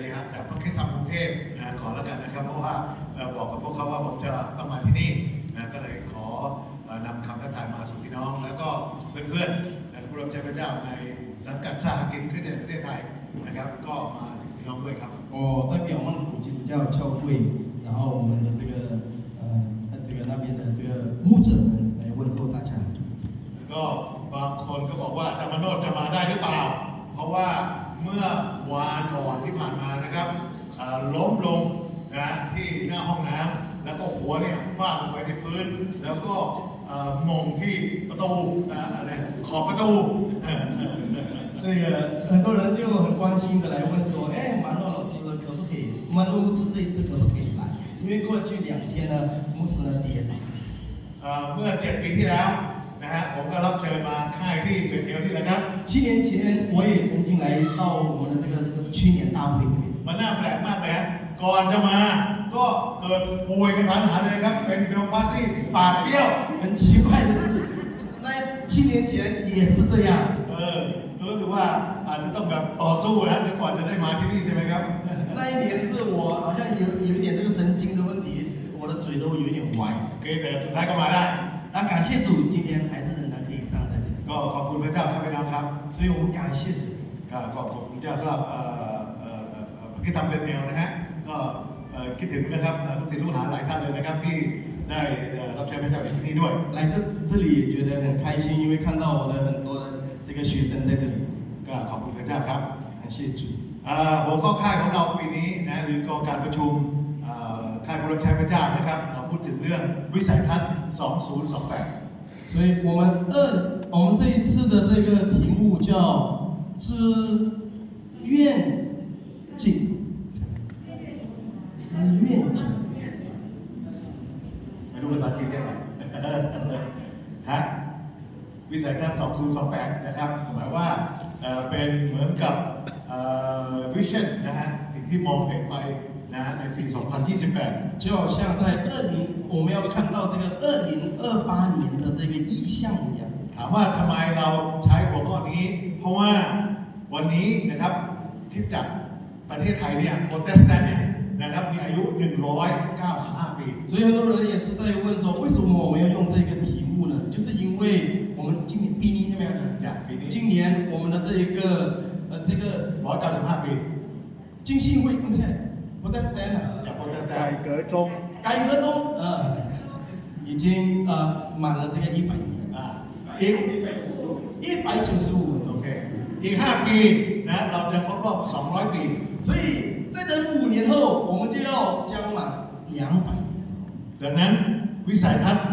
ดีครับจากพระคริสตธรรมกรุงเทพขอแล้วกันนะครับเพราะว่าบอกกับพวกเขาว่าผมจะต้องมาที่นี่ก็เลยขอนำคำทักทายมาสู่พี่น้องแล้วก็เพื่อนๆผู้รับใช้พระเจ้าในสังกัดสหกิจคริสเตียนประเทศไทยนะครับก็มาถึงพี่น้องด้วยครับ我代表曼谷基督教教会，然后我们的这个那边的这个牧者们来问候大家。ก็บางคนก็บอกว่าอาจารย์มโนชจะมาได้หรือเปล่าเพราะว่าเมื่อวานก่อนที่ผ่านมานะครับล้มลงนะที่หน้าห้องน้ำแล้วก็หัวเนี่ยฟาดลงไปที่พื้นแล้วก็มองที่ประตูอะไรขอบประตู这个很多人就很关心的来问说，马诺老师可不可以？马诺牧师这一次可不可以来？因为过去2天呢，牧师呢跌倒。เมื่อ7 ปีที่แล้วนะฮะผมก็รับเชิญมาค่ายที่เบธเอลที่นะครับ7年前我也曾经来到我们的这个去年大会这边。มันน่าแปลกมากเลยก่อนจะมาก็เกิดป่วยกระทันหันเลยครับเป็นเบลพาซี่ปากเบี้ยว很奇怪的是，那7年前也是这样。ก็รู้สึกว่าอาจจะต้องแบบต่อสู้นะจนกว่าจะได้มาที่นี่ใช่ไหมครับ那一年是我好像有一点这个神经的问题，我的嘴都有一点歪。แต่สุดท้ายก็มาได้那感谢主，今天还是仍然可以站在这里。ก็ขอบคุณพระเจ้าครับพี่น้องครับ所以我们感谢神。ก็ขอบคุณพระเจ้าสำหรับที่ทำเป็นแนวนะฮะก็คิดถึงนะครับลูกศิษย์ลูกหาหลายท่านเลยนะครับที่ได้รับใช้พระเจ้าในที่นี้ด้วย来这里也觉得很开心，因为看到我的很多的这个学生在这里。ก็ขอบคุณพระเจ้าครับ感谢主。หัวข้อค่ายของเราปีนี้นะหรือการประชุมค่ายผู้รับใช้พระเจ้านะครับเราพูดถึงเรื่องวิสัยทัศน์2028所以我们这一次的这个题目叫知愿景，知愿景。ไม่รู้ภาษาจีนเรียกอะไรฮะวิสัยทัศน์2028นะครับหมายว่าเป็นเหมือนกับวิชั่นนะฮะสิ่งที่มองเห็นไปนะในปี2028就好像在我们要看到这个2028年的这个意象一样。ถามว่าทำไมเราใช้หัวข้อนี้เพราะว่าวันนี้นะครับคิดจากประเทศไทยเนี่ยโปรเตสแตนต์เนี่ยนะครับมีอายุ195 ปี所以很多人也是在问说，为什么我们要用这个题目呢？就是因为我们今年ปีนี้ใช่ไหมครับ今年我们的这个195 ปี浸信会不是 Protestant จากโปรเตสแตนต์改革中已经满了这个100年อีก195โอเคอีก5 ปีนะเราจะครบรอบ200 ปี所以再等5年后我们就要将满200年ดังนั้นวิสัยทัศน์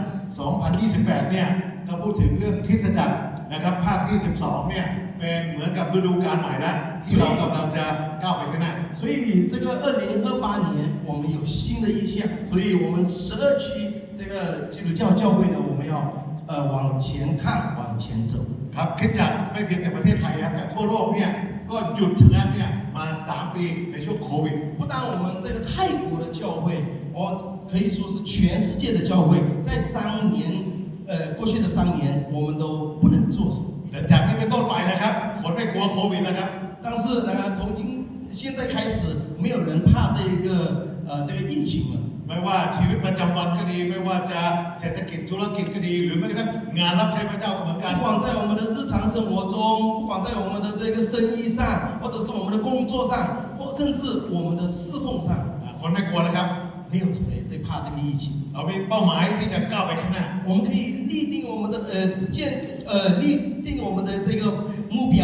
2028เนี่ยก็พูดถึงเรื่องคริสตจักรนะครับภาคที่12เนี่ยเป็นเหมือนกับฤดูกาลใหม่แล้วที่เรากำลังจะก้าวไปข้างหน้า所以这个2028年我们有新的意向，所以我们12区这个基督教教会呢，我们要往前看，往前走。ครับคริสตจักรไม่เพียงแต่ประเทศไทยครับแต่ทั่วโลกเนี่ยก็หยุดชะงักเนี่ยมา3 ปีในช่วงโควิด不但我们这个泰国的教会，可以说是全世界的教会，在过去的3年，我们都不能做什么。แต่จากนี้เป็นต้นไปนะครับคนไม่กลัวโควิดนะครับ但是呢，从现在开始，没有人怕这个疫情了。ไม่ว่าชีวิตประจำวันก็ดีไม่ว่าจะเศรษฐกิจธุรกิจก็ดีหรือแม้กระทั่งงานรับใช้พระเจ้าก็เหมือนกัน不管在我们的日常生活中，不管在我们的这个生意上，或者是我们的工作上，或甚至我们的侍奉上，คนไม่กลัวแล้วครับ没有谁在怕这个疫情。เรามีเป้าหมายที่จะก้าวไปข้างหน้า我们可以立定我们的这个目标。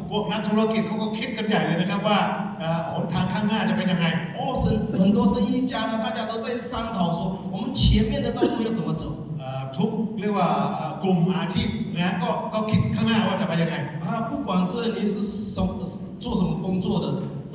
พวกนักธุรกิจเขาก็คิดกันใหญ่เลยนะครับว่าหนทางข้างหน้าจะเป็นยังไง很多生意家呢，大家都在商讨说，我们前面的道路要怎么走。ทุกเรียกว่ากลุ่มอาชีพนะก็คิดข้างหน้าว่าจะไปยังไง不管是你是做什么工作的，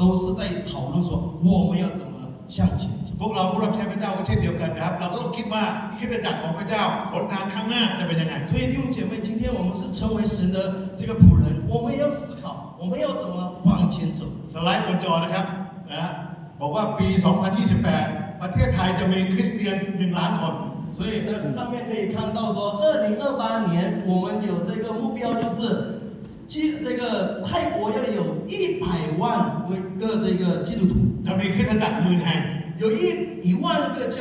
都是在讨论说我们要怎么向前走。พวกเราผู้รับใช้พระเจ้าก็เช่นเดียวกันนะครับเราก็ต้องคิดว่าคริสตจักรของพระเจ้าหนทางข้างหน้าจะเป็นยังไง所以弟兄姐妹，今天我们是成为神的这个仆人，我们要思考我们要怎么往前走。สไลด์บนจอนะครับบอกว่าปี2028ประเทศไทยจะมีคริสเตียน1 ล้านคน所以上面可以看到说，2028年我们有这个目标，就是这个泰国要有100万个这个基督徒， จะมีคริสตจักร10,000 แห่ง 有1万个教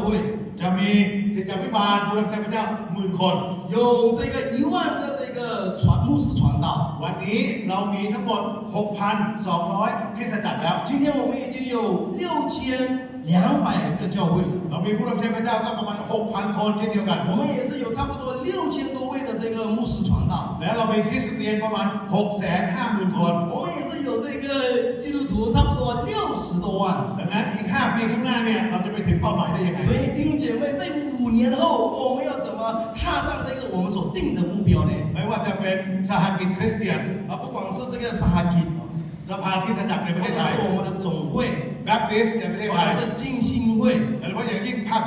会， จะมีศิษยาภิบาลผู้รับใช้พระเจ้า10,000 คน 有这个1万个这个牧师传道。 วันนี้เรามีทั้งหมด 6,200 คริสตจักรแล้ว 今天我们已经有6200个教会了， เรามีผู้รับใช้พระเจ้าก็ประมาณ 6,000 คนเช่นเดียวกัน 我们也是有差不多6000多位的这个牧师传道， และเรามีคริสเตียนประมาณ 650,000 คน 我们也是有这个基督徒差不多60多万。 ดังนั้นอีก 5 ปีข้างหน้าเนี่ยเราจะไปถึงเป้าหมายได้ยังไง 所以弟兄姐妹，在5年后，我们要怎么踏上这个我们所定的目标呢？ ไม่ว่าจะเป็นสหกิจคริสเตียน 不光是这个撒哈基， สภาคริสตจักรในประ 或 เท 者 ศไทย 是我们的总会， แบปติสต์ในประเทศ 或 ไทย 者是浸信会， โดยเฉพาะอย่างยิ่งภาค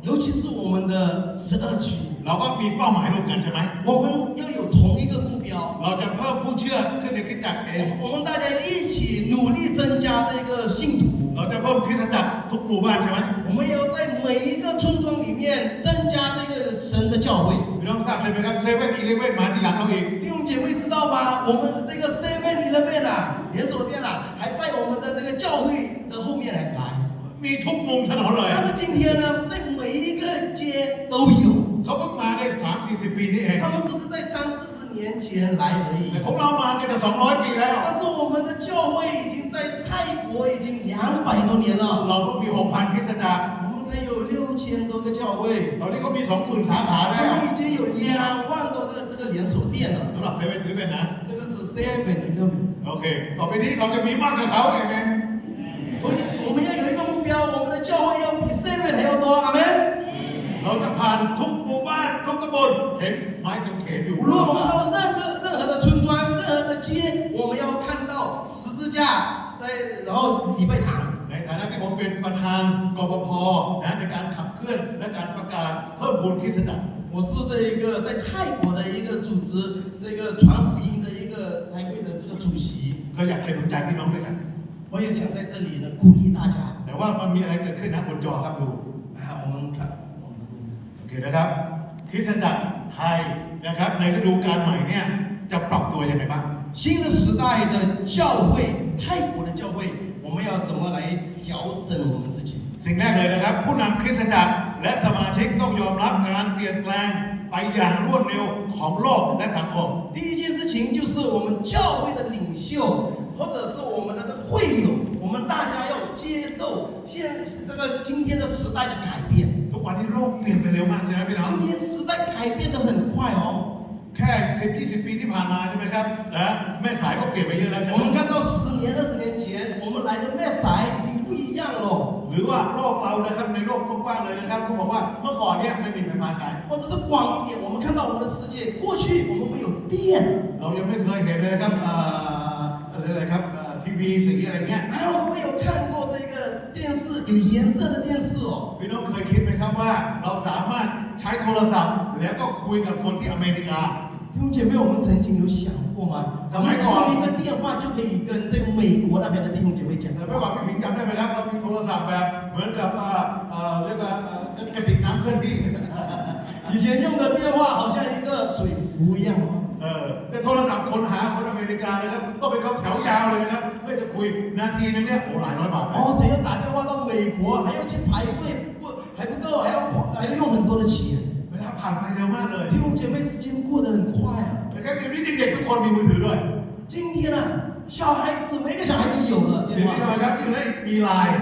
尤其是我们的12区， 12 เราก็มีเป้าหมายร่วมกันใช่ไหม 我们要有同一个目标。 เราจะเพิ่มผู้เชื่อขึ้นในคริสตจักรเอง 我们大家一起努力增加这个信徒， เราจะเพิ่มคริสตจักรทุกหมู่บ้านใช่ไหม 我们要在每一个村庄里面增加这个神的教会。 พี่น้องทราบใช่ไหมครับ7-11มาทีหลังเราอีก 弟兄姐妹知道吧？我们这个 7-Eleven 啊，连锁店啊，还在我们的这个教会的后面来。 มีทุกมุมถนนเลย 但是今天呢，在每一个街都有， เขาเพิ่งมาได้ 3-40 ปีนี่เอง 他们只是在30-40年前来而已 แต่。ของเรามากันจะ200 ปีแล้ว 但是我们的教会已经在泰国已经200多年了， เราเพิ่งมี 6,000 คริสตจักร 我们才有6000多个教会， ตอนนี้เขามี 20,000 สาขาแล้ว 他们已经有2万多个这个连锁店了。 สำหรับ7-11นะ 这个是 7-Eleven。 โอเค ต่อไปนี้เราจะมีมากกว่าเขาเองไหม 所以我们要有一个目标，我们的教会要比 7还要多，阿门。 เราจะผ่านทุกหมู่บ้านทุกตำบลเห็นไม้กางเขนอยู่ 无论我们到任何的村庄、任何的街，我们要看到十字架在，然后礼拜堂。 ในฐานะที่ผมเป็นประธานกปภนะในการขับเคลื่อนและการประกาศเพิ่มพูนคริสตจักร 我是这一个在泰国的一个组织，这个传福音的一个才会的这个主席。 ก็อยากจะหนุนใจพี่น้องด้วยกัน 我也想在这里呢鼓励大家。 แต่ว่ามันมีอะไรเกิดขึ้นนะบนจอครับดู 我们看， โอเคนะครับ คริสตจักรไทยนะครับในฤดูกาลใหม่เนี่ยจะปรับตัวยังไงบ้าง 新的时代的教会，泰国的教会，我们要怎么来调整我们自己？ สิ่งแรกเลยนะครับ ผู้นำคริสตจักรและสมาชิกต้องยอมรับการเปลี่ยนแปลงไปอย่างรวดเร็วของโลกและสังคม 第一件事情就是我们教会的领袖，或者是我们的这个会友，我们大家要接受这个今天的时代的改变。 ทุกวันนี้โลกเปลี่ยนไปเร็วมากใช่ไหมพี่น้อง 今天时代改变得很快哦。 แค่ 10-20 ปีที่ผ่านมาใช่ไหมครับนะแม่สายก็เปลี่ยนไปเยอะแล้วใช่ไห 我 ม 们看到10年、20年前，我们来的麦塞已经不一样了。 หรือว่าโลกเรานะครับในโลกกว้างๆเลยนะครับเขาบอกว่าเมื่อก่อนเนี่ยไม่มีไฟฟ้าใช้ 或者是广一点，我们看到我们的世界，过去我们没有电， เรายังไม่เคยเห็นเลยนะครับอะไรครับทีวีสีอะไรเงี้ย 我们没有看过这个电视有颜色的电视哦。 พี่น้องเคยคิดไหมครับว่าเราสามารถใช้โทรศัพท์แล้วก็คุยกับคนที่อเมริกา 弟兄姐妹，我们曾经有想过吗？我们只用一个电话就可以跟这个美国那边的弟兄姐妹讲 แต่ไม่ว่าพี่ผิงจำได้ไหมครับเรามีโทรศัพท์แบบเหมือนกับเรียกว่ากระติกน้ำเคลื่อนที่ 以前用的电话好像一个水壶一样。 แต่โทรศัพท์คนหาคนอเมริกานะครับต้องไปเข้าแถวยาวเลยนะครับเพื่อจะคุยนาทีนึงเนี่ยโอ้หลายร้อยบาทเลย 谁要打电话到美国，还要去排队，还不够，还要用很多的钱。 เวลาผ่านไปเร็วมากเลย 弟兄姐妹，时间过得很快啊。 นะครับเดี๋ยวนี้เด็กๆทุกคนมีมือถือด้วย 今天啊，小孩子每个小孩都有了 เดี๋ยว 电 นี้ทำไม 话， ครับอยู่ในมีไลน์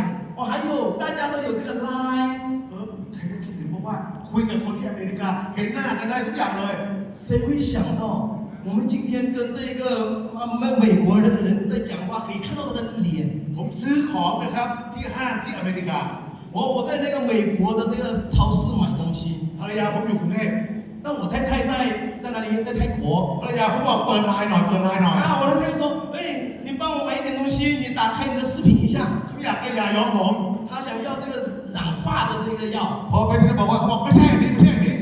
还有大家都有这个 Line。 ใครก็คิดถึงเพราะว่าคุยกับคนที่อเมริกาเห็นหน้ากันได้ทุกอย่างเลย 谁会想到，我们今天跟这个美国的人在讲话，可以看到他的脸。 ผมซื้อของนะครับที่ห้างที่อเมริกา 我在那个美国的这个超市买东西， ภรรยาผมอยู่กรุงเทพ 但我太太在哪里？在泰国。 ภรรยาผมบอกเปิดไลน์หน่อยเปิดไลน์หน่อย 我的太太说，你帮我买一点东西，你打开你的视频一下。 เขาอยากได้ยาย้อมผม 他想要这个染发的这个药。 พอไปที่นั่นบอกว่าเขาบอกไม่ใช่อันนี้ไม่ใช่อันนี้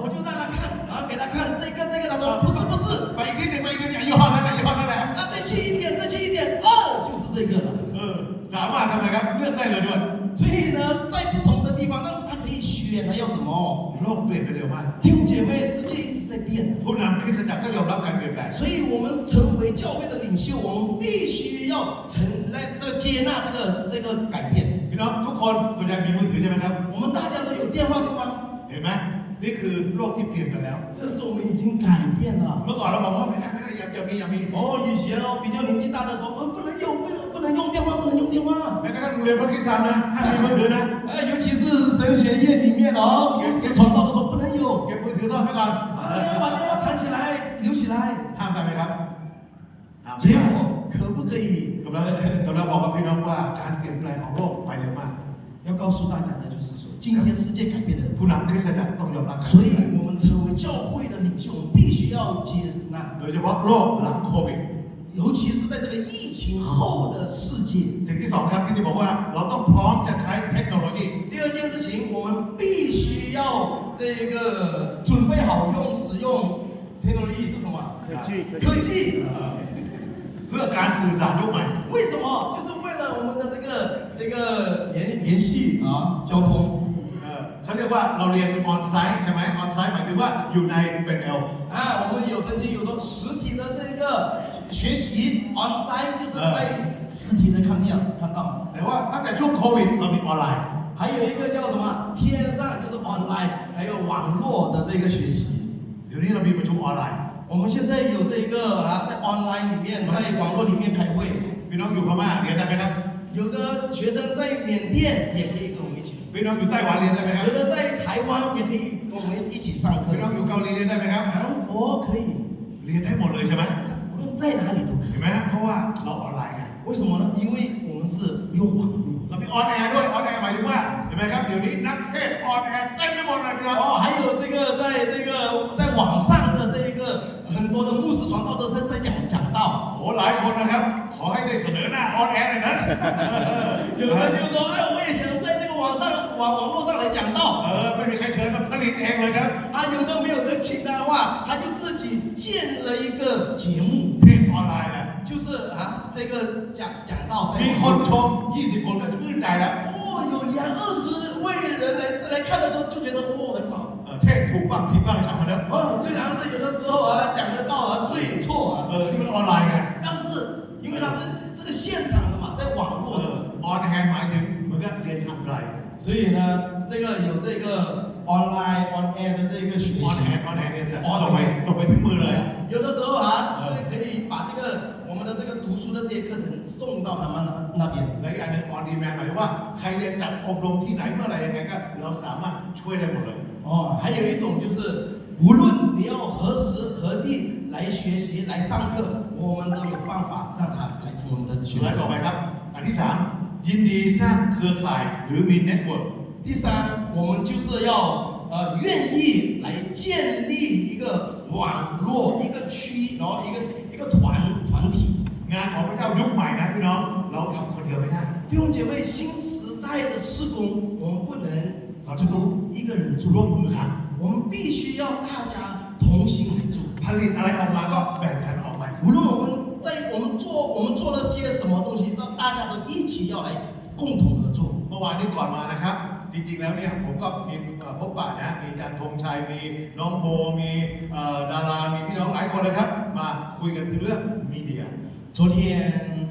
我就让他看，然后给他看这个，他说不是不是， ไปอีกนิดหนึงไปอีกนิดหนึงยี่ห้อนั้นแหละยี่ห้อนั้นแหละ 再去一点，就是这个了。 สามารถทำไมครับเลือกได้เลยด้วย 所以呢，在不同的地方，但是他可以选他要什么。 โลกเปลี่ยนไปเร็วมาก 弟兄姐妹，世界一直在变的。 ผู้นำคริ ริสตจักรก็ยอมรับการเปลี่ยนแปลง所以我们成为教会的领袖，我们必须要来这个接纳这个改变。 พี่น้องทุกคนส่วนใหญ่มีมือถือใช่ไหมครับ 我们大家都有电话是吗？ เห็นไหมนี่คือโลกที่เปลี่ยนไปแล้ว 这是我们已经改变了。 เมื่อก่อนเราบอกว่าไม่ได้อย่ามี哦，以前哦，比较年纪大的时候，不能用电话，不能用电话。 แม้กระทั่งโรงเรียนพระคิดธรรมนะห้ามมีมือถือนะ 尤其是神学院里面哦，牧师传道的时候不能有。 เก็บมือถือซ่อนไว้ก่อน 要把电话藏起来，留起来。 ห้ามได้ไหมครับห้าม 结 ไม่ได้ 果可不可以？ กำลังบอกกับพี่น้องว่าการเปลี่ยนแปลงของโลกไปเร็วมาก 要告诉大家的就是说，今天世界改变了， ผู้นำคริสตจักรต้องยอมรับการ 所以我们成为教会的领袖，我们必须要接纳， โดยเฉพาะโลกหลังโควิด 尤其是在这个疫情后的世界。 สิ่งที่สองครับที่จะบอกว่าเราต้องพร้อมจะใช้เทคโนโลยี 第二件事情，我们必须要这个准备好使用 technology 是什么？科技。 เพื่อการสื่อสารยุคใหม่ 为什么？就是为了我们的这个联系啊，交通。 เขาเรียกว่าเราเรียนออนไซต์ใช่ไหมออนไซต์หมายถึงว่าอยู่ในเบเอล 啊，我们曾经有说实体的这个学习 on site，就是在实体的看到。 แต่ว่าตั้งแต่ช่วงโควิดเรามีออนไลน์ 还有一个叫什么天上就是 online，还有网络的这个学习。 เดี๋ยวนี้เรามีประชุมออนไลน์ 我们现在有这个在 online 里面，在网络里面开会。 พี่น้องอยู่พม่าเรียนได้ไหมครับ 有的学生在缅甸也可以跟我们一起， พี่น้องอยู่ไต้หวันเรียนได้ไหมครับ 有的在台湾也可以跟我们一起上课 พี่น้องอยู่เกาหลีเรียนได้ไหมครับ 韩国可以， เรียนได้หมดเลยใช่ไหม 无论在哪里都可 เห็นไหมเพราะว่าเราออนไลน์ไง 以。为什么呢？因为我们是用网络。 เรามีออนแอร์ด้วยออนแอร์หมายถึงว่าเห็นไหมครับเดี๋ยวนี้นักเทศออนแอร์เต็มไปหมดเลยพี่น้อง 哦，还有在网上的很多的牧师传道都在讲道。 โอ้หลายคนนะครับขอให้ได้เสนอหน้าออนแอร์หน่อยนะ 有的就说，哎，我也想在这个网络上来讲道。 ไม่มีใครเชิญมาผลิตเองเลยครับ 啊，有的没有人请他的话，他就自己建了一个节目， เทศออนไลน์แหละ 就是这个讲道。 มีคนชม20 คนก็ชื่นใจแล้ว 哦，有20-20位人来看的时候就觉得哦很好。 เทศถูกบ้างผิดบ้างช่างมันเถอะ 哦，虽然是有的时候讲的道对错นี่มันออนไลน์ไง 但是因为它是这个现场的嘛，在网络的。 ออนแฮนด์หมายถึงเหมือนกับเรียนทางไกล 所以呢，有这个 online on air 的这个学习。 ออนแฮนด์เนี่ยจะส่งไปถึงมือเลย 有的时候这个可以把我们的这个读书的这些课程送到他们那边。 และอีกอันหนึงออนดีแมนหมายถึงว่าใครเรียนจัดอบรมที่ไหนเมื่อไหร่ยังไงก็เราสามารถช่วยได้หมดเลย 哦，还有一种就是，无论你要何时何地来学习来上课，我们都有办法让他来成为我们的学 และต่อ 生。 ไปครับอันที่ 3 ยินดีสร้างเครือข่ายหรือมีเน็ตเวิร์ก 第三，我们就是要愿意来建立一个网络、一个区，然后一个团体。 งานของพระเจ้ายุคใหม่นะพี่น้องเราทำคนเดียวไม่ได้ 弟兄姐妹，新时代的施工，我们不能一个人做， ร่วมมือกัน 我们必须要大家同心来做。 ผลิตอะไรออกมาก็แบ่งกันออกไป 无论我们做了些什么东西，大家都一起要来共同合作。 เมื่อวานนี้ก่อนมานะครับ จริงๆแล้วเนี่ยผมก็มีพบปะนะมีอาจารย์ธงชัยมีน้องโบมีดารามีพี่น้องหลายคนเลยครับ มาคุยกันถึงเรื่องมีเดีย 昨天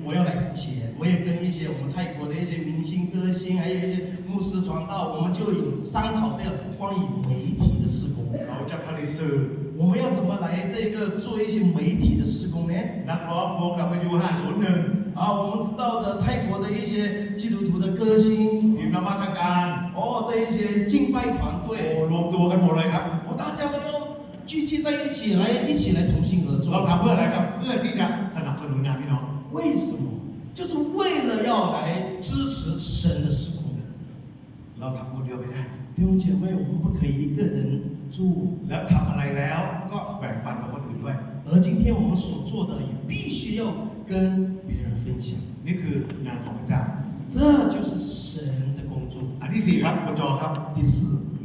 我要来之前，我也跟一些我们泰国的一些明星歌星，还有一些牧师传道，我们就有商讨这个关于媒体的施工。 เราจะผลิตสื่อ 我们要怎么来做一些媒体的施工呢？ นักร้องวง W501 我们知道的泰国的一些基督徒的歌星， ทีมนมัสการ 这一些敬拜团 โอ้ 队， รวมตัวกันหมดเลยครับ 大家都要聚集在一起来同心合 เรา 作。 ทำเพื่ออะไรครับเพื่อที่จะสนับสนุนงานพี่น้อง 为什么？就是为了要来支持神的施工。 เราทำคนเดียวไม่ได้ 弟兄姐妹，我们不可以一个人做， แล้วทำอะไรแล้วก็แบ่งปันกับคนอื่นด้วย 而今天我们所做的也必须要跟别人分享。 นี่คืองานของพระเจ้า 这就是神的工作。 อันที่ 4 ครับบนจอครับ 第四，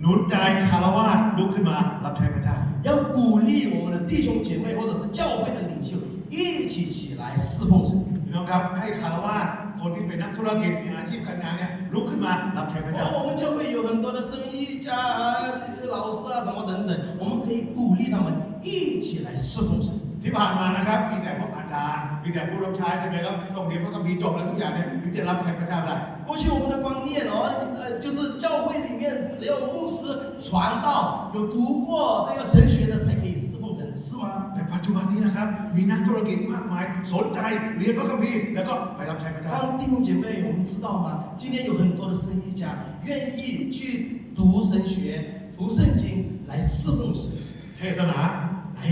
หนุนใจคารวะลุกขึ้นมารับใช้พระเจ้า 要鼓励我们的弟兄姐妹或者是教会的领袖一起起来侍奉神。 พี่น้องครับให้คารวะคนที่เป็นนักธุรกิจมีอาชีพการงานเนี่ยลุกขึ้นมารับใช้พระเจ้า 我们教会有很多的生意家老师什么等等，我们可以可以鼓励他们一起来侍奉神。 ที่ผ่านมานะครับมีแต่พวกอาจารย์มีแต่ผู้รับใช้ใช่ไหมครับต้องเรียนพระคัมภีร์จบแล้วทุกอย่างเนี่ยถึงจะรับใช้พระเจ้าได้ 过去我们的观念就是教会里面只有牧师传道，有读过这个神学的才可以侍奉神，是吗？ แต่ปัจจุบันนี้นะครับมีนักธุรกิจมากมายสนใจเรียนพระคัมภีร์แล้วก็ไปรับใช้พระเจ้า 当弟兄姐妹，我们知道吗？今天有很多的生意家愿意去读神学、读圣经来侍奉神， เทศนา 来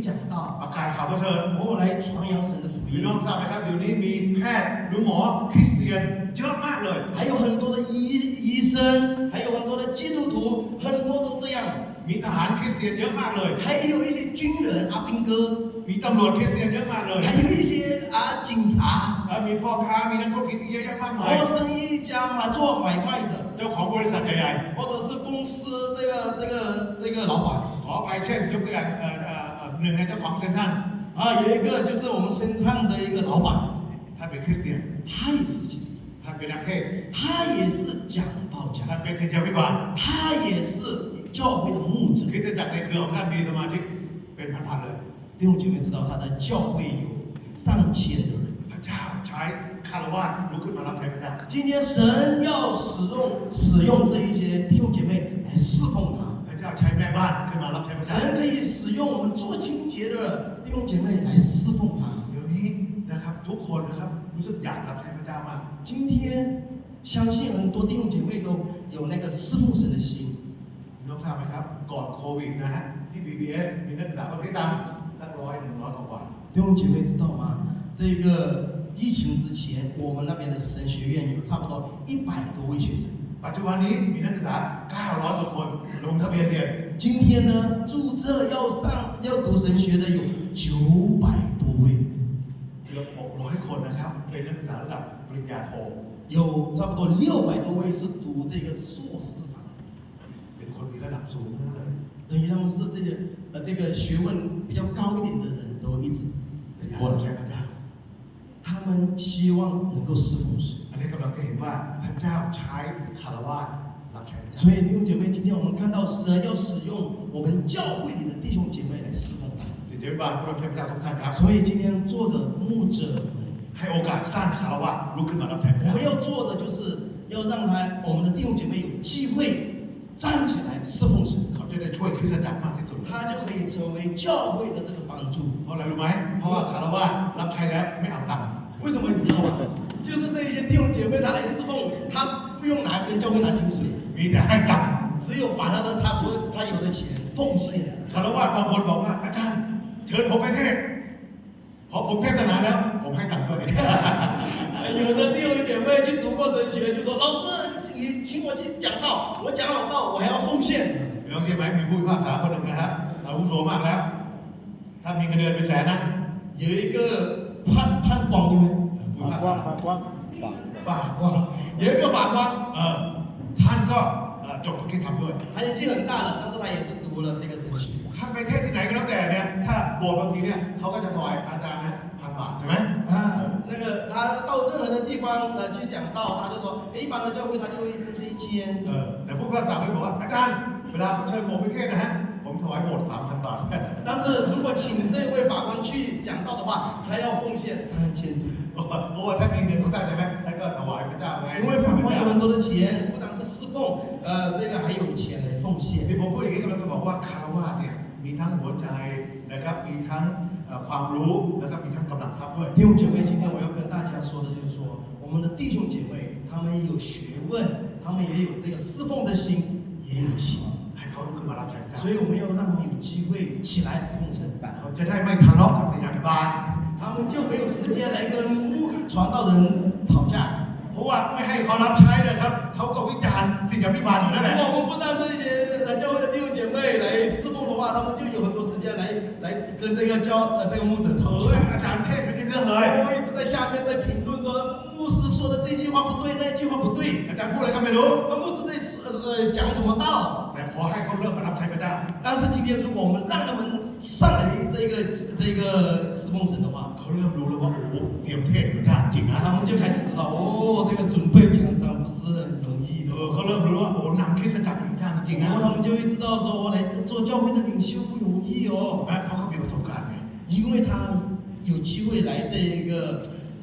讲道， ประกาศข่าวประเสริฐ 然后来传扬神的福 พี่ 音 น้องทราบไหมครับเดี๋ยวนี้มีแพทย์หรือหมอคริสเตียนเยอะมากเลย 还有很多的医生，还有很多的基督徒，很多都这样。 มีทหารคริสเตียนเยอะมากเลย 还有一些军人阿兵哥， มีตำรวจคริสเตียนเยอะมากเลย 还有一些警察， แล้วมีพ่อค้ามีนักธุรกิจเยอะแยะมากมาย 然后生意家做买卖的， เจ้าของบริษัทใหญ่ 或者是公司这个老板 ๆขอไปเช่นยกตัวอย่างหนึ่งในเจ้าของเซ็นทรัล 有一个就是我们深探的一个老板， ท่านเป็นคริสเตียน 他也是基督徒， ท่านเป็นนักเทศน์ 他也是讲道 ท่าน 家， เป็นศิษยาภิบาล 他也是教会的牧者。 คริสตจักรในเครือของท่านมีสมาชิกเป็นพันๆเลย 弟兄姐妹知道，他的教会有上千的人。 พระเจ้าใช้คารวะลุกขึ้นมารับใช้พระเจ้า 今天神要使用这一些弟兄姐妹来侍奉他。 พระเจ้าใช้แม่บ้านขึ้นมารับใช้พระเจ้า 神可以使用我们做清洁的弟兄姐妹来侍奉他。 เดี๋ยวนี้นะครับทุกคนนะครับรู้สึกอยากรับใช้พระเจ้ามาก 今天相信很多弟兄姐妹都有那个侍奉神的心。 น้องทราบไหมครับก่อนโควิดนะฮะที่ BBS มีนักศึกษาประเภทต่ำตั้ง100-100กว่า 弟兄姐妹知道吗？这个疫情之前，我们那边的神学院有差不多100多位学生。 ปัจจุบันนี้มีนักศึกษา900กว่าคนลงทะเบียนเรียน 今天呢，注册要读神学的有900多位， เกือบ600คนนะครับเป็นนักศึกษาระดับปริญญาโท 有差不多600多位是读这个硕士班。 เป็นคนมีระดับสูงทั้งนั้นเลย 等于他们是这个学问比较高一点的人都一直 อยาก 过 รับ 来 ใช้，พระเจ้า 他们希望能够侍奉神。 อันนี้กำลังจะเห็นว่าพระเจ้าใช้คารวะรับใช้พระเจ้า 所以弟兄姐妹，今天我们看到神要使用我们教会里的弟兄姐妹来侍奉他。 ศิษยาภิบาลผู้รับใช้พระเจ้าทุกท่านครับ 所以今天做的牧者们， ให้โอกาสสร้างคารวะลุกขึ้นมารับใช้พระ 我 เจ้า 们要做的就是要让我们的弟兄姐妹有机会站起来侍奉神， เขาจะได้ช่วยคริสตจักรมากที่สุด 他就可以成为教会的这个帮助。 เพราะอะไรรู้ไหมเพราะว่าคารวะรับใช้แล้วไม่เอาตังค์ 为什么你知道吗？就是这一些弟兄姐妹，他来侍奉，他不用跟教会拿薪水， มีแต่ให้ตังค์ 只有把他有的钱奉献。 คารวะบางคนบอกว่าอาจารย์เชิญผมไปเทศน์พอผมเทศนาแล้วผมให้ตังค์ด้วย 有的弟兄姐妹去读过神学，就说老师，你请我去讲道，我讲好道，我还要奉献。 พี่น้องเชื่อไหมมีผู้พิพากษาคนหนึ่งนะครับอาวุโสมากแล้วถ้ามีเงินเดือนเป็นแสนนะ 有一个判官对不对？ ผู้พิพากษา 法官，有一个法官， ท่านก็จบธุรกิจทำด้วย 他年纪很大了，但是他也是读了这个神学。 ท่านไปเทศที่ไหนก็แล้วแต่เนี่ยถ้าโบสถ์บางทีเนี่ยเขาก็จะถวายอาจารย์นะ1,000 บาทใช่ไหม 那个他到任何的地方去讲道，他就说，一般的教会他就会奉献1000。 แต่ผู้พิพากษาก็บอกว่าอาจารย์เวลาเขาเชิญผมไปเทศน์นะฮะผมถวายโบสถ์3,000 บาท 但是如果请这位法官去讲道的话，他要奉献3000左右。 เพราะว่าท่านมีเงินของท่านใช่ไหมท่านก็ถวายพระเจ้าไง 因为法官有很多的钱，不单是侍奉，这个还有钱来奉献。 ที่ผมพูดอย่างนี้ก็เราจะบอกว่าคารวะเนี่ยมีทั้งหัวใจนะครับมีทั้งความรู้แล้วก็มีทั้งกำลังทรัพย์ด้วย 弟兄姐妹，今天我要跟大家说的就是说，我们的弟兄姐妹，他们有学问，他们也有这个侍奉的心，也有心， ให้เขาลุกขึ้นมารับใช้พระเจ้า 所以我们要让他们有机会起来侍奉神， เขาจะได้ไม่ทะเลาะกับศิษยาภิบาล 他们就没有时间来跟传道人吵架。 เพราะว่าไม่ให้เขารับใช้นะครับเขาก็วิจารณ์ศิษยาภิบาลอยู่นั่นแหละ 如果我们不让这些教会的弟兄姐妹来侍奉的话，他们就有很多时间来跟这个牧者吵 อา 架。 จารย์เทศไม่ได้เรื่องเลย 我一直在下面在评论说，牧师说的这句话不对，那句话不对。 อาจารย์พูดอะไรก็ไม่รู้ 牧师在讲什么道？ แต่พอให้เขาเริ่มมารับใช้พระเจ้า 但是今天如果我们让他们上来这个侍奉神的话， เขาเริ่มรู้แล้วว่าโอ้โหเตรียมเทศน์มันยากจริงนะ 他们就开始知道，哦，这个准备讲章不是很容易的。 เขาเริ่มรู้ว่าโอ้นำคริสตจักรมันยากจริง ริงๆนะ 然后他们就会知道说，我来做教会的领袖不容易哦， เพราะเขามีประสบการณ์ไง 因为他有机会来这个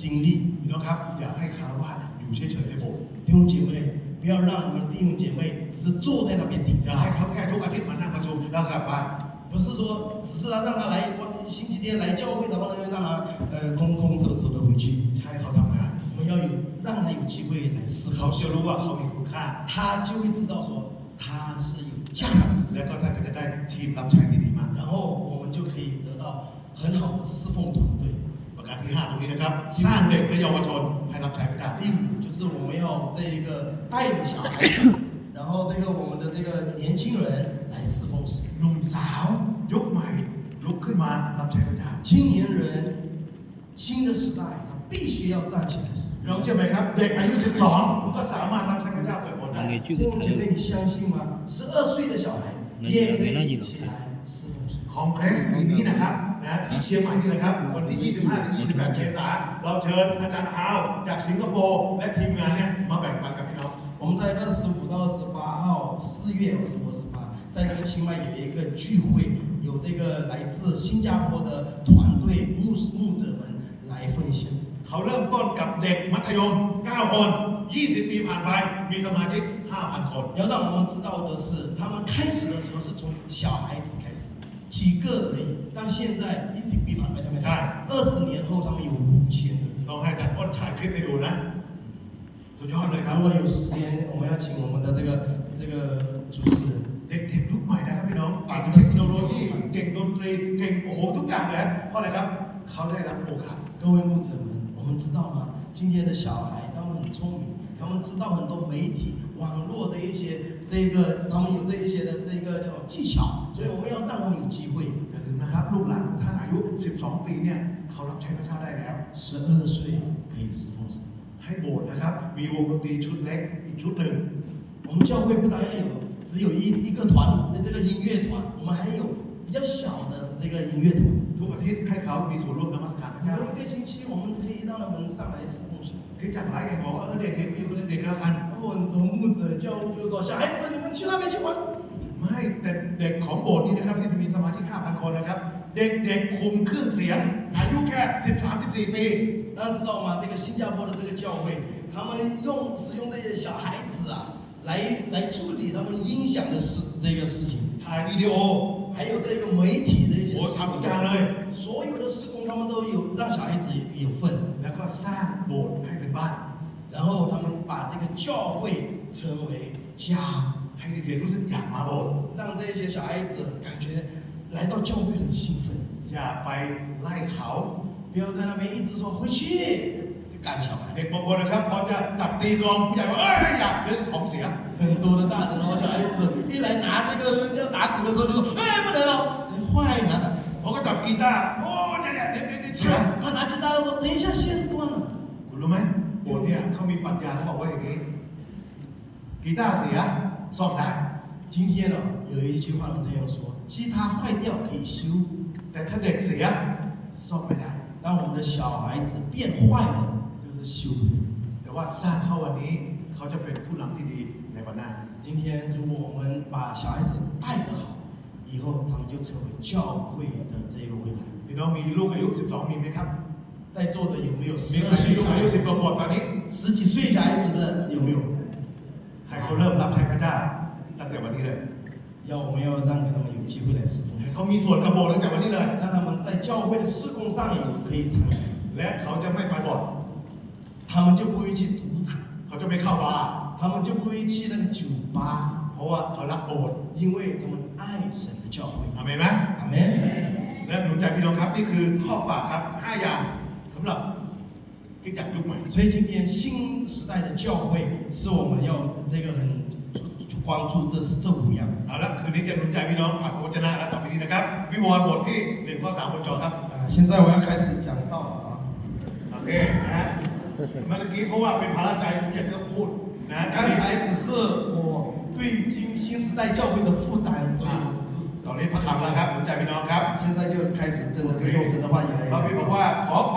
经历。 พี่น้องครับอย่าให้คารวะอยู่เฉยๆในโบสถ์ 弟兄姐妹，不要让我们弟兄姐妹只是坐在那边听 อย่าให้เขาแค่ทุกอาทิตย์มานั่งประชุมแล้วกลับบ้าน 不是说只是让他来星期天来教会，然后呢又让他空手的回去。 ใช่เขาทำงาน 我们要让他有机会来思 เขา 考， จะรู้ว่าเขามีคุณค่า 他就会知道说他是有价值， และก็ท่านก็จะได้ทีมรับใช้ที่ดีมาก 然后我们就可以得到很好的侍奉团队。 ประการที่ 5 ตรงนี้นะครับ สร้างเด็กและเยาวชนให้รับใช้พระเจ้า 第五就是我们要这一个带领小孩子，然后这个我们的这个年轻人来侍奉神。 หนุ่มสาวยุคใหม่ลุกขึ้นมารับใช้พระเจ้า 青年人，新的时代，他必须要站起来侍奉。 เราเชื่อไหมครับ เด็กอายุ 12 ก็สามารถรับใช้พระเจ้าเกิดผลได้ 弟兄姐妹，你相信吗？12岁的小孩也可以起来侍奉神。 คอมเพลสปีนี้นะครับที่เชียงใหม่นี่แหละครับวันที่ 25-28 เมษายนเราเชิญอาจารย์อาวจากสิงคโปร์และทีมงานเนี่ยมาแบ่งปันกับพี่น้อง 我们在25到28号4月25、28，在这个清迈有一个聚会，有这个来自新加坡的团队牧者们来分享。 เขาเริ่มต้นกับเด็กมัธยม 9 คน 20 ปีผ่านไปมีสมาชิก 5,000 คน 要让我们知道的是，他们开始的时候是从小孩子开始，几个而已，但现在20ปีผ่านไปใช่ไหมครับ20年后他们有5000人。 ต้องให้อาจารย์อ้นฉายคลิปให้ดูนะสุดยอดเลยครับ 如果有时间，我们要请我们的这个主持人。 เด็กๆยุคใหม่นะครับพี่น้องเก่งเทคโนโลยีเก่งดนตรีเก่งโอ้โหทุกอย่างเลยเพราะอะไรครับเขาได้รับโอกาส 各位牧者们，我们知道吗？今天的小孩他们很聪明，他们知道很多媒体、网络的一些他们有这一些的叫技巧，所以我们要让他们有机会。 อย่าลืมนะครับลูกหลานของท่านอายุ 12 ปีเนี่ยเขารับใช้พระเจ้าได้แล้ว 12岁可以侍奉神。 ให้โบสถ์นะครับมีวงดนตรีชุดเล็กอีกชุดหนึ่ง 我们教会不但要有只有一个团的这个音乐团，我们还有比较小的这个音乐团。 ทุกอาทิตย์ให้เขามีส่วนร่วมนมัสการพระเจ้า 每一个星期我们可以让他们上来侍奉神。 ที่จากหลายแห่งบอกว่าเด็กๆไปอยู่กับเด็กๆก็แล้วกัน 然后很多牧者教牧就说：“小孩子，你们去那边去玩。” ไม่แต่เด็กของโบสถ์นี้นะครับที่จะมีสมาชิก 5,000 คนนะครับเด็กๆคุมเครื่องเสียงอายุแค่ 13-14 ปี 大家知道吗？这个新加坡的这个教会，他们使用这些小孩子啊，来处理他们音响的这个事情， ถ่ายวิดีโอ 还有这个媒体的一些 โอ้ 事 ทำทุกอย่างเลย 所有的施工他们都有让小孩子有份， แล้วก็สร้างโบสถ์ให้เป็นบ้าน 然后他们把这个教会称为家， ให้เด็กๆรู้สึกอยากมาโบสถ์ 让这些小孩子感觉来到教会很兴奋， อย่าไปไล่เขา 不要在那边一直说回去就赶小孩。 เด็กบางคนนะครับพอจะจับตีกลองผู้ใหญ่ว่าอย่าเรื่องของเสีย 很多的大人，然后小孩子一来拿这个要打鼓的时候就说：“哎，不能了，你坏了。 พอก็จับกีตาร์โอ้เดี๋ยวเสีย 他拿吉他的说：“等一下，线断了。 คุณรู้ไหมโบสถ์เนี่ยเขามีปรัชญาเขาบอกว่าอย่างนี้กีตาร์เสียซ่อมได้ 今天呢，有一句话这样说：吉他坏掉可以修， แต่ถ้าเด็กเสียซ่อมไม่ได้ 当我们的小孩子变坏了，这个是修不了。 แต่ว่าสร้างเขาวันนี้เขาจะเป็นผู้นำที่ดีในวันหน้า 今天如果我们把小孩子带得好，以后他们就成为教会的这个未来。 พี่น้องมีลูกอายุ 12 มีไหมครับ 在座的有没有 มี 12 ใครมี 岁 ลูก 小 อา 孩 ยุ 子？ 10 กว่าขวบตอนนี้ 十几岁小孩子的有没有？ ให้เขาเริ่มรับใช้พระเจ้าตั้งแต่วันนี้เลย 我们要让他们有机会来侍奉。 ให้เขามีส่วนกระโบตั้งแต่วันนี้เลย 让他们在教会的事工上也可以参与， และเขาจะไม่ไปบ่อน 他们就不会去赌场， เขาจะไม่เข้าบาร์ 他们就不会去那个酒吧， เพราะว่าเขารักโบสถ์ 因为他们爱神的教会。 อาเมนไหม 阿门。 และหนุนใจพี่น้องครับนี่คือข้อฝากครับ 5 อย่างสำหรับกิจจักรยุคใหม่ 所以今天新时代的教会是我们要这个很关注，这5样。 เอาละคืนนี้จะหนุนใจพี่น้องผ่านพระวจนะและต่อไปนี้นะครับ วิวรณ์บทที่1ข้อ3บนจอครับ 现在我要开始讲道了啊。 โอเคนะฮะเมื่อกี้เพราะว่าเป็นภาระใจผมอยากจะต้องพูดนะ 刚才只是我对新时代教会的负担，所以我只是 ตอนนี้พระคำแล้วครับหนุนใจพี่น้องครับ 现在就开始真的是用神的话语来 พระพี่บอก 讲。 ว่าขอความ